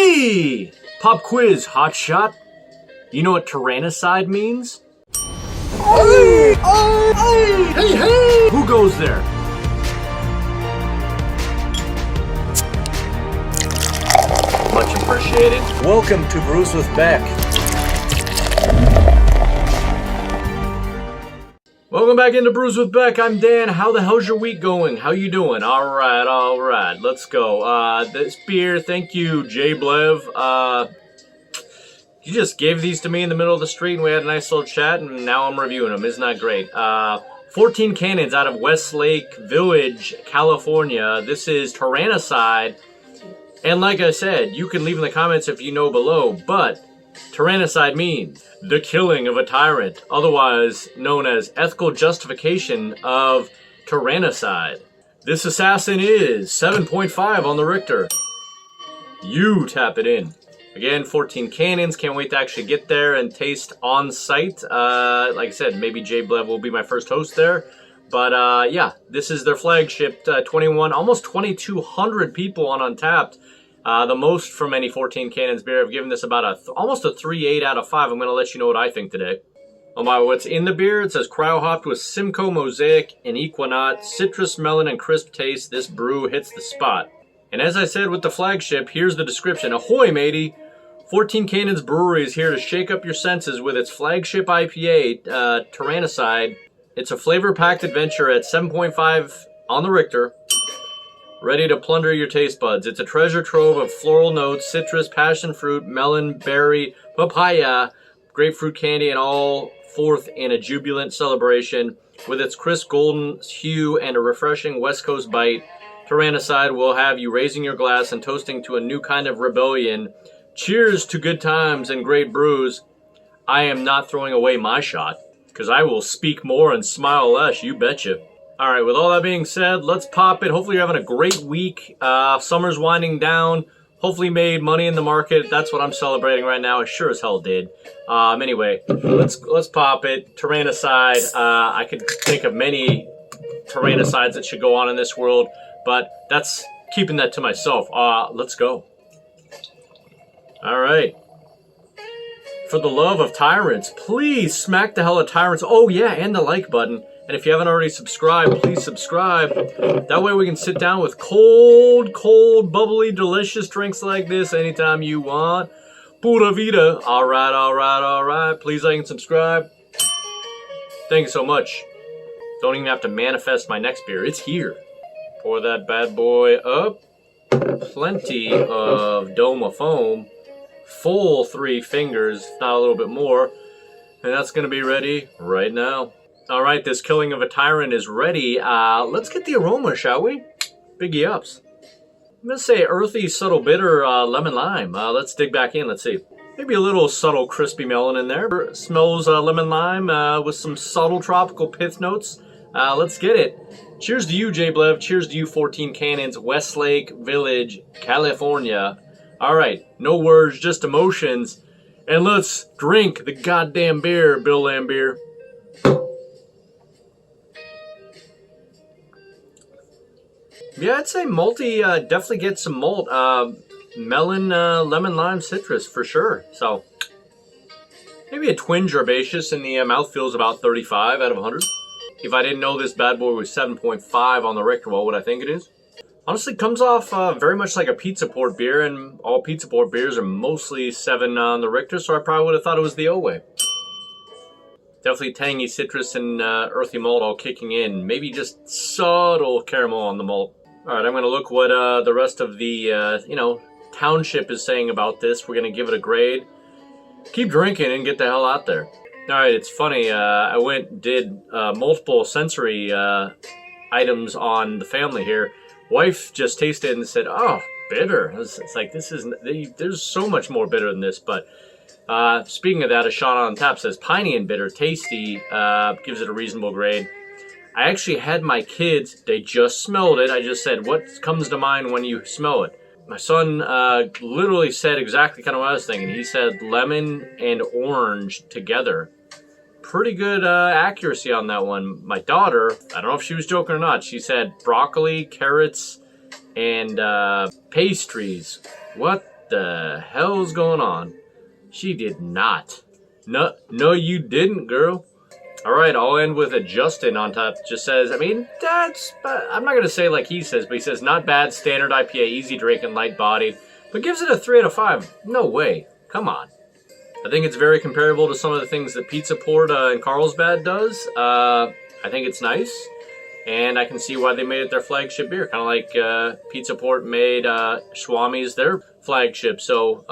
Hey! Pop quiz, hot shot. You know what Tyrannicide means? Hey! Oh! Hey! Hey! Hey! Who goes there? Much appreciated. Welcome to Brews with Beck. Welcome back into Brews with Beck. I'm Dan. How the hell's your week going? How you doing? All right. Let's go. This beer, thank you, Jay Blev. You just gave these to me in the middle of the street, and we had a nice little chat, and now I'm reviewing them. Isn't that great? 14 Cannons out of Westlake Village, California. This is Tyranniside. And like I said, you can leave in the comments if you know below, but Tyrannicide means the killing of a tyrant, otherwise known as ethical justification of tyrannicide. This assassin is 7.5 on the Richter. You tap it in. Again, 14 Cannons. Can't wait to actually get there and taste on site. Like I said, maybe Jay Blev will be my first host there. But yeah, this is their flagship. 21, almost 2,200 people on Untapped. The most from any 14 Cannons beer. I've given this about almost a 3.8 out of 5. I'm going to let you know what I think today. What's in the beer? It says cryo-hopped with Simcoe, Mosaic, and Ekuanot. Citrus, melon, and crisp taste. This brew hits the spot. And as I said with the flagship, here's the description. Ahoy, matey! 14 Cannons Brewery is here to shake up your senses with its flagship IPA, Tyranniside. It's a flavor-packed adventure at 7.5 on the Richter. Ready to plunder your taste buds. It's a treasure trove of floral notes, citrus, passion fruit, melon, berry, papaya, grapefruit candy, and all forth in a jubilant celebration. With its crisp golden hue and a refreshing West Coast bite, Tyrannicide will have you raising your glass and toasting to a new kind of rebellion. Cheers to good times and great brews. I am not throwing away my shot, because I will speak more and smile less, you betcha. Alright, with all that being said, let's pop it. Hopefully you're having a great week. Summer's winding down. Hopefully made money in the market. That's what I'm celebrating right now. I sure as hell did. Anyway, let's pop it. Tyrannicide. I could think of many Tyrannicides that should go on in this world, but that's keeping that to myself. Let's go. Alright. For the love of tyrants, please smack the hell out of tyrants. Oh yeah, and the like button. And if you haven't already subscribed, please subscribe. That way we can sit down with cold, bubbly, delicious drinks like this anytime you want. Pura vida. Alright. Please like and subscribe. Thank you so much. Don't even have to manifest my next beer. It's here. Pour that bad boy up. Plenty of dome of foam. Full 3 fingers, if not a little bit more. And that's going to be ready right now. Alright, this killing of a tyrant is ready. Let's get the aroma, shall we? Biggie ups. I'm going to say earthy, subtle, bitter, lemon lime. Let's dig back in, let's see. Maybe a little subtle, crispy melon in there. Smells lemon lime with some subtle tropical pith notes. Let's get it. Cheers to you, Jay Blev. Cheers to you, 14 Cannons, Westlake Village, California. Alright, no words, just emotions. And let's drink the goddamn beer, Bill Lambier. Yeah, I'd say malty, definitely get some malt. Melon, lemon, lime, citrus, for sure. So, maybe a twinge herbaceous, and the mouthfeel is about 35 out of 100. If I didn't know this bad boy was 7.5 on the Richter, what would I think it is? Honestly, comes off very much like a pizza port beer, and all pizza port beers are mostly 7 on the Richter, so I probably would have thought it was the O-way. Definitely tangy citrus and earthy malt all kicking in. Maybe just subtle caramel on the malt. Alright, I'm going to look what the rest of the, township is saying about this. We're going to give it a grade. Keep drinking and get the hell out there. Alright, it's funny. I went and did multiple sensory items on the family here. Wife just tasted it and said, oh, bitter. It's like, there's so much more bitter than this. But speaking of that, a shot on tap says piney and bitter, tasty, gives it a reasonable grade. I actually had my kids, they just smelled it. I just said, what comes to mind when you smell it? My son literally said exactly kind of what I was thinking. He said lemon and orange together. Pretty good accuracy on that one. My daughter, I don't know if she was joking or not, she said broccoli, carrots, and pastries. What the hell's going on? She did not. No, you didn't, girl. All right, I'll end with a Justin on top. Just says, I mean, I'm not going to say like he says, but he says, not bad, standard IPA, easy drinking, light bodied, but gives it a 3 out of 5. No way. Come on. I think it's very comparable to some of the things that Pizza Port in Carlsbad does. I think it's nice, and I can see why they made it their flagship beer, kind of like Pizza Port made Swami's their flagship. So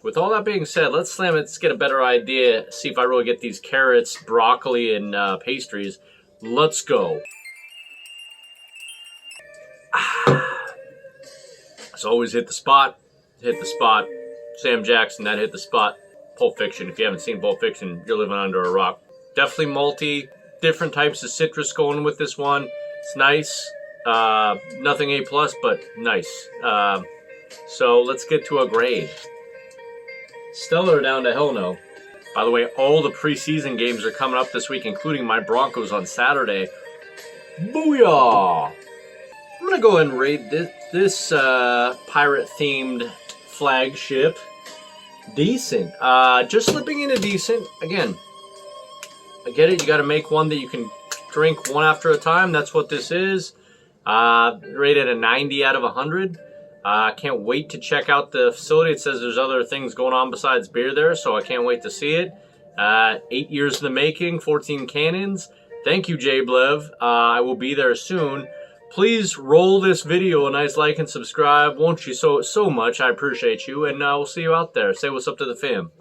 with all that being said, let's slam it. Let's get a better idea, see if I really get these carrots, broccoli, and pastries. Let's go. As always, hit the spot. Hit the spot. Sam Jackson, that hit the spot. Pulp Fiction. If you haven't seen Pulp Fiction, you're living under a rock. Definitely malty. Different types of citrus going with this one. It's nice. Nothing A+, but nice. So let's get to a grade. Stellar down to hell no. By the way, all the preseason games are coming up this week, including my Broncos on Saturday. Booyah! I'm going to go ahead and rate this pirate-themed flagship decent. Just slipping into decent. Again, I get it. You got to make one that you can drink one after a time. That's what this is. Rated a 90 out of 100. I can't wait to check out the facility. It says there's other things going on besides beer there, so I can't wait to see it. 8 years in the making, 14 cannons. Thank you, Jay Blev. I will be there soon. Please roll this video a nice like and subscribe, won't you? So much. I appreciate you, and we'll see you out there. Say what's up to the fam.